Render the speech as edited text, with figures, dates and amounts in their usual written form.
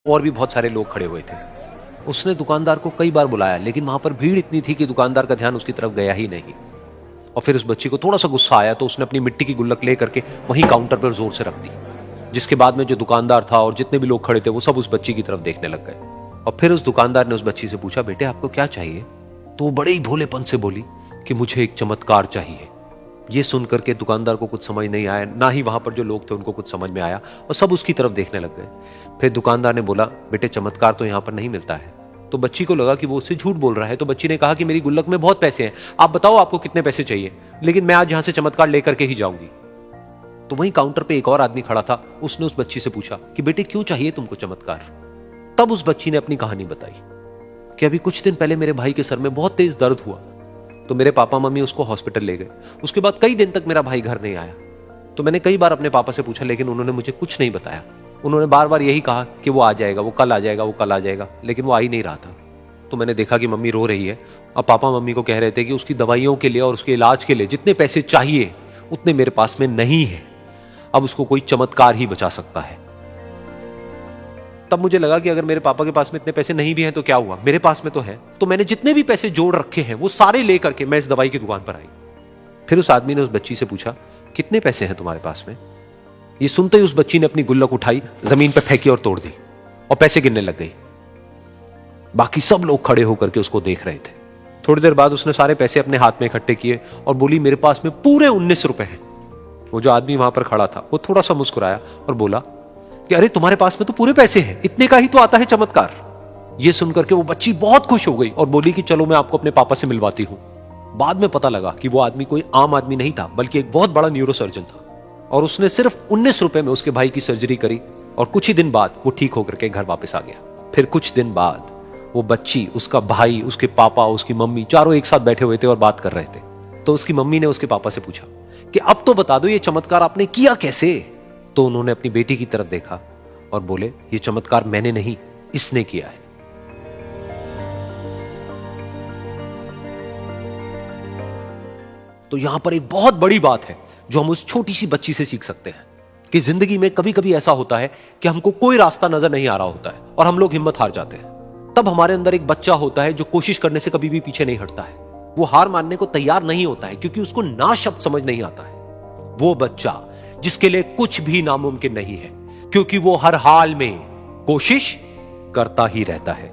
और भी बहुत सारे लोग खड़े हुए थे। उसने दुकानदार को कई बार बुलाया, लेकिन वहां पर भीड़ इतनी थी कि दुकानदार का ध्यान उसकी तरफ गया ही नहीं। और फिर उस बच्ची को थोड़ा सा गुस्सा आया तो उसने अपनी मिट्टी की गुल्लक लेकर के वहीं काउंटर पर जोर से रख दी, जिसके बाद में जो दुकानदार था और जितने भी लोग खड़े थे वो सब उस बच्ची की तरफ देखने लग गए। और फिर उस दुकानदार ने उस बच्ची से पूछा, बेटे आपको क्या चाहिए? तो वो बड़े ही भोलेपन से बोली कि मुझे एक चमत्कार चाहिए। ये सुनकर के दुकानदार को कुछ समझ नहीं आया, ना ही वहां पर जो लोग थे उनको कुछ समझ में आया, और सब उसकी तरफ देखने लग गए। फिर दुकानदार ने बोला, बेटे चमत्कार तो यहां पर नहीं मिलता है। तो बच्ची को लगा कि वो उससे झूठ बोल रहा है, तो बच्ची ने कहा कि मेरी गुल्लक में बहुत पैसे हैं, आप बताओ आपको कितने पैसे चाहिए, लेकिन मैं आज यहां से चमत्कार लेकर के ही जाऊंगी। तो वहीं काउंटर पे एक और आदमी खड़ा था, उसने उस बच्ची से पूछा कि बेटे क्यों चाहिए तुमको चमत्कार? तब उस बच्ची ने अपनी कहानी बताई कि अभी कुछ दिन पहले मेरे भाई के सर में बहुत तेज दर्द हुआ, तो मेरे पापा मम्मी उसको हॉस्पिटल ले गए। उसके बाद कई दिन तक मेरा भाई घर नहीं आया। तो मैंने कई बार अपने पापा से पूछा, लेकिन उन्होंने मुझे कुछ नहीं बताया। उन्होंने बार बार यही कहा कि वो आ जाएगा, वो कल आ जाएगा, वो कल आ जाएगा, लेकिन वो आ ही नहीं रहा था। तो मैंने देखा कि मम्मी रो रही है, और पापा मम्मी को कह रहे थे कि उसकी दवाइयों के लिए और उसके इलाज के लिए जितने पैसे चाहिए उतने मेरे पास में नहीं है, अब उसको कोई चमत्कार ही बचा सकता है। तब मुझे लगा कि अगर मेरे पापा के पास में इतने पैसे नहीं भी हैं तो क्या हुआ, मेरे पास में तो है। तो मैंने जितने भी पैसे जोड़ रखे हैं वो सारे लेकर के मैं इस दवाई की दुकान पर आई। फिर उस आदमी ने उस बच्ची से पूछा, कितने पैसे हैं तुम्हारे पास में? ये सुनते ही उस बच्ची ने अपनी गुल्लक उठाई, जमीन पर फेंकी और तोड़ दी, और पैसे गिनने लग गई। बाकी सब लोग खड़े होकर के उसको देख रहे थे। थोड़ी देर बाद उसने सारे पैसे अपने हाथ में इकट्ठे किए और बोली, मेरे पास में पूरे 19 रुपए हैं। वो जो आदमी वहां पर खड़ा था वो थोड़ा सा मुस्कुराया और बोला कि अरे तुम्हारे पास में तो पूरे पैसे हैं, इतने का ही तो आता है चमत्कार। ये सुनकर के वो बच्ची बहुत खुश हो गई और बोली कि चलो मैं आपको अपने पापा से मिलवाती हूं। बाद में पता लगा कि वो आदमी कोई आम आदमी नहीं था, बल्कि एक बहुत बड़ा न्यूरोसर्जन था, और उसने सिर्फ 19 रुपए में उसके भाई की सर्जरी करी, और कुछ ही दिन बाद वो ठीक होकर के घर वापस आ गया। फिर कुछ दिन बाद वो बच्ची, उसका भाई, उसके पापा, उसकी मम्मी चारों एक साथ बैठे हुए थे और बात कर रहे थे। तो उसकी मम्मी ने उसके पापा से पूछा कि अब तो बता दो ये चमत्कार आपने किया कैसे? तो उन्होंने अपनी बेटी की तरफ देखा और बोले, ये चमत्कार मैंने नहीं, इसने किया है। तो यहां पर एक बहुत बड़ी बात है जो हम उस छोटी सी बच्ची से सीख सकते हैं कि जिंदगी में कभी कभी ऐसा होता है कि हमको कोई रास्ता नजर नहीं आ रहा होता है और हम लोग हिम्मत हार जाते हैं। तब हमारे अंदर एक बच्चा होता है जो कोशिश करने से कभी भी पीछे नहीं हटता है। वो हार मानने को तैयार नहीं होता है क्योंकि उसको ना शब्द समझ नहीं आता है। वो बच्चा जिसके लिए कुछ भी नामुमकिन नहीं है, क्योंकि वो हर हाल में कोशिश करता ही रहता है।